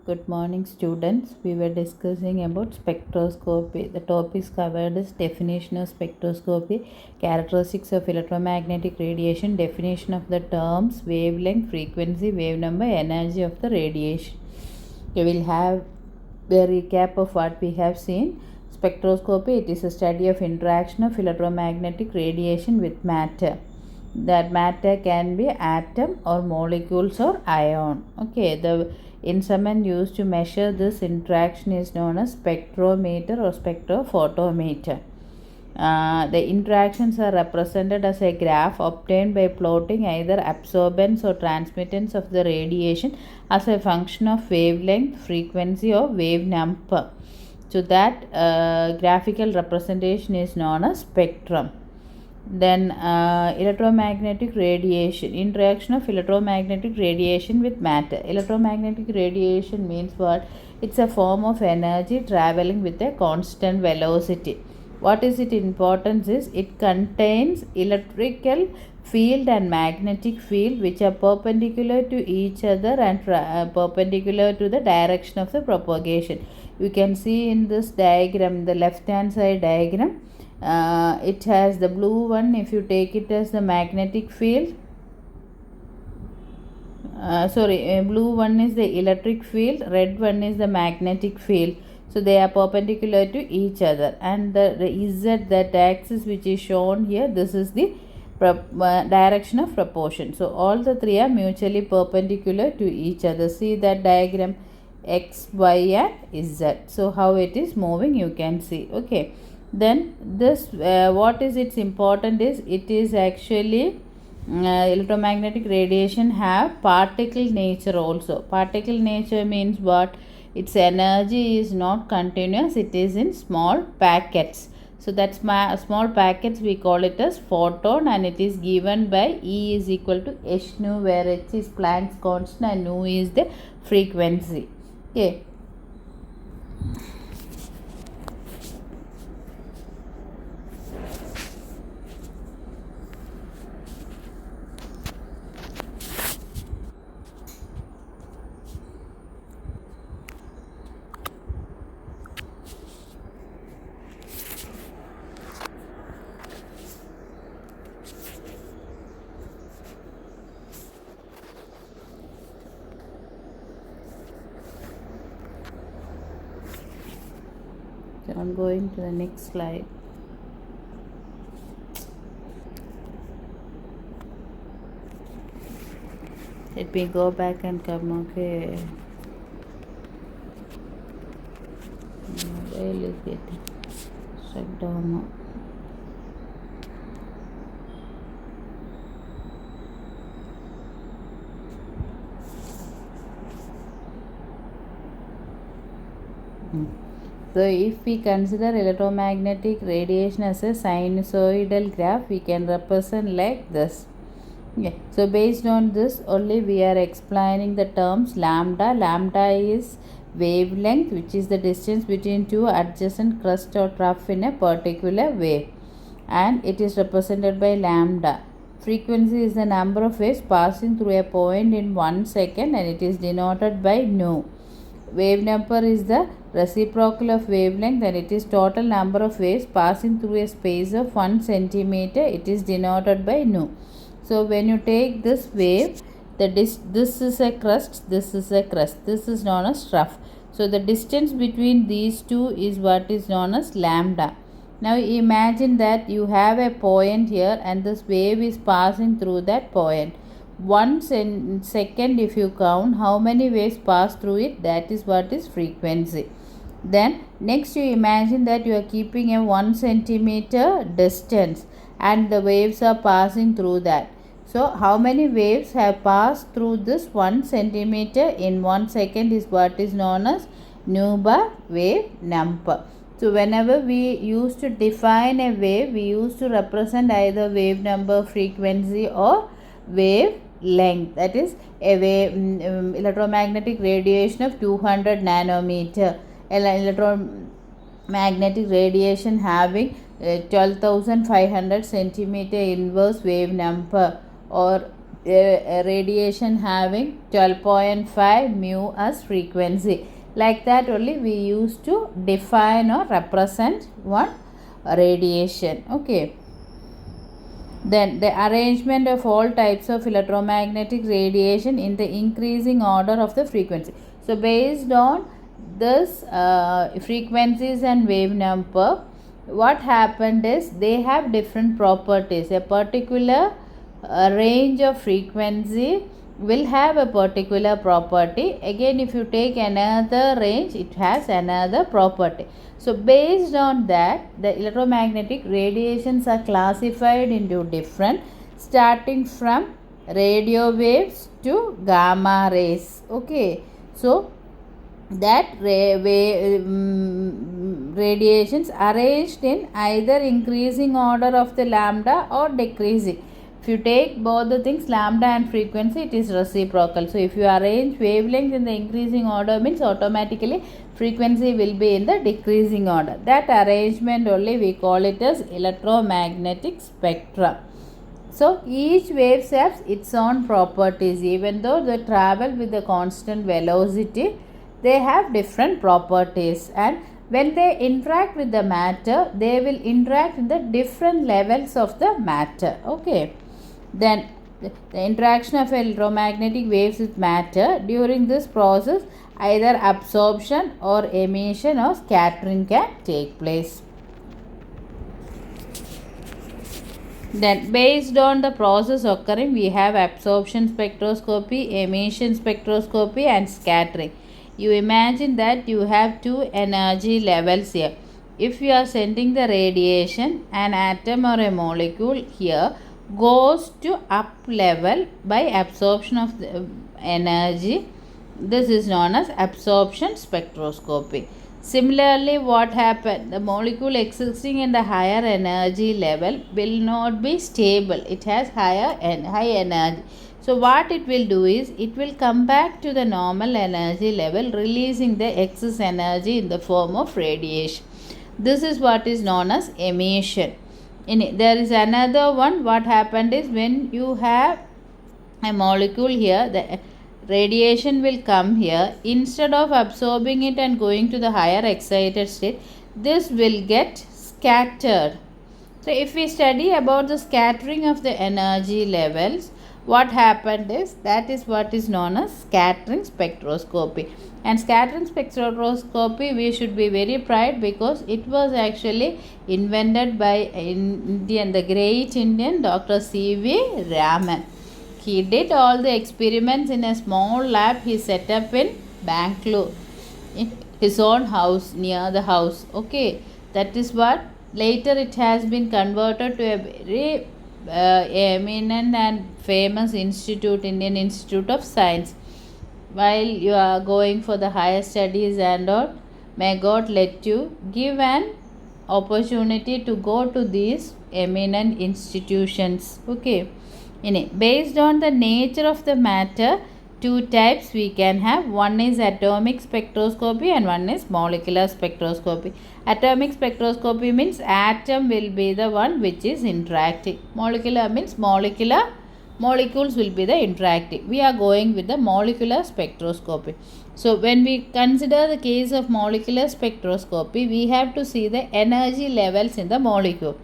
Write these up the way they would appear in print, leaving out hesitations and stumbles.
Good morning, students. We were discussing about spectroscopy. The topics covered is definition of spectroscopy, characteristics of electromagnetic radiation, definition of the terms wavelength, frequency, wave number, energy of the radiation. We will have a recap of what we have seen. Spectroscopy, it is a study of interaction of electromagnetic radiation with matter. That matter can be atom or molecules or ion. Okay, the instrument used to measure this interaction is known as spectrometer or spectrophotometer. The interactions are represented as a graph obtained by plotting either absorbance or transmittance of the radiation as a function of wavelength, frequency or wave number. So that graphical representation is known as spectrum. Then electromagnetic radiation, interaction of electromagnetic radiation with matter. Electromagnetic radiation means what? It's a form of energy traveling with a constant velocity. What is its importance is it contains electrical field and magnetic field which are perpendicular to each other and perpendicular to the direction of the propagation. You can see in this diagram, the left hand side diagram, it has the blue one. If you take it as the magnetic field, blue one is the electric field, red one is the magnetic field. So they are perpendicular to each other, and the Z, that axis which is shown here, this is the direction of proportion. So all the three are mutually perpendicular to each other. See that diagram, X, Y and Z. So how it is moving, you can see. Okay, then this what is its important is it is actually electromagnetic radiation have particle nature also. Particle nature means what? Its energy is not continuous, it is in small packets. So that's small packets, we call it as photon, and it is given by E is equal to h nu, where h is Planck's constant and nu is the frequency. Okay. So I'm going to the next slide. Let me go back and come. Okay, mobile is getting shut down now. So if we consider electromagnetic radiation as a sinusoidal graph, we can represent like this. Okay. So based on this only we are explaining the terms lambda. Lambda is wavelength, which is the distance between two adjacent crust or trough in a particular wave, and it is represented by lambda. Frequency is the number of waves passing through a point in 1 second, and it is denoted by nu. Wave number is the reciprocal of wavelength, and it is total number of waves passing through a space of 1 centimeter. It is denoted by nu. So when you take this wave, this is a crust, this is a crust, this is known as trough. So the distance between these two is what is known as lambda. Now imagine that you have a point here and this wave is passing through that point. 1 second if you count how many waves pass through it, that is what is frequency. Then next you imagine that you are keeping a 1 centimeter distance and the waves are passing through that. So how many waves have passed through this 1 centimeter in 1 second is what is known as nu by wave number. So whenever we used to define a wave, we used to represent either wave number, frequency or wave length. That is a wave electromagnetic radiation of 200 nanometer, electromagnetic radiation having 12,500 centimeter inverse wave number, or radiation having 12.5 mu as frequency. Like that only we used to define or represent one radiation. Okay. Then the arrangement of all types of electromagnetic radiation in the increasing order of the frequency. So based on this frequencies and wave number, what happened is they have different properties. A particular range of frequency will have a particular property. Again, if you take another range, it has another property. So based on that, the electromagnetic radiations are classified into different, starting from radio waves to gamma rays. Okay, so that radiations arranged in either increasing order of the lambda or decreasing. If you take both the things, lambda and frequency, it is reciprocal. So if you arrange wavelength in the increasing order, means automatically frequency will be in the decreasing order. That arrangement only we call it as electromagnetic spectra. So each wave has its own properties. Even though they travel with the constant velocity, they have different properties, and when they interact with the matter, they will interact in the different levels of the matter. Okay. Then the interaction of electromagnetic waves with matter, during this process either absorption or emission or scattering can take place. Then based on the process occurring, we have absorption spectroscopy, emission spectroscopy and scattering. You imagine that you have two energy levels here. If you are sending the radiation, an atom or a molecule here goes to up level by absorption of the energy. This is known as absorption spectroscopy. Similarly, what happened? The molecule existing in the higher energy level will not be stable. It has high energy. So what it will do is, it will come back to the normal energy level, releasing the excess energy in the form of radiation. This is what is known as emission. There is another one. What happened is, when you have a molecule here, the radiation will come here. Instead of absorbing it and going to the higher excited state, this will get scattered. So if we study about the scattering of the energy levels, what happened is, that is what is known as scattering spectroscopy. And scattering spectroscopy, we should be very proud, because it was actually invented by the great Indian Dr. C.V. Raman. He did all the experiments in a small lab he set up in Bangalore, in his own house, near the house. Okay, that is what later it has been converted to a very eminent and famous institute, Indian Institute of Science. While you are going for the higher studies and all, may God let you give an opportunity to go to these eminent institutions. Okay. Based on the nature of the matter, two types we can have. One is atomic spectroscopy and one is molecular spectroscopy. Atomic spectroscopy means atom will be the one which is interacting. Molecular means molecules will be the interacting. We are going with the molecular spectroscopy. So when we consider the case of molecular spectroscopy, we have to see the energy levels in the molecule.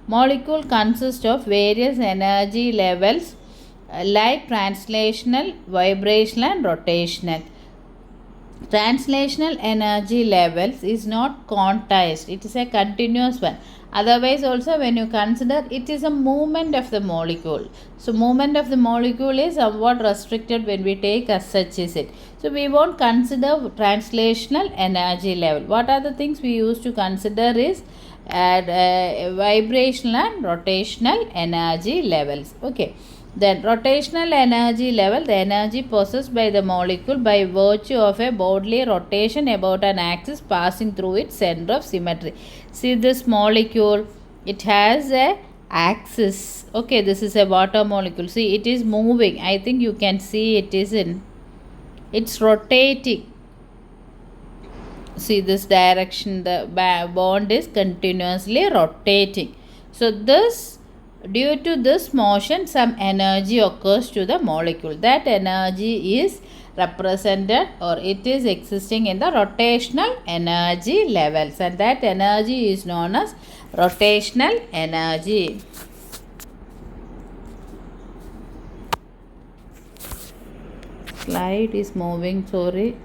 Molecule consists of various energy levels like translational, vibrational and rotational. Translational energy levels is not quantized, it is a continuous one. Otherwise also, when you consider, it is a movement of the molecule. So movement of the molecule is somewhat restricted when we take as such is it. So we won't consider translational energy level. What are the things we used to consider is vibrational and rotational energy levels. Okay. Then rotational energy level, the energy possessed by the molecule by virtue of a bodily rotation about an axis passing through its center of symmetry. See this molecule, it has a axis. Okay, this is a water molecule. See, it is moving. I think you can see it's rotating. See this direction, the bond is continuously rotating. So this Due to this motion, some energy occurs to the molecule. That energy is represented, or it is existing in the rotational energy levels, and that energy is known as rotational energy. Slide is moving, sorry.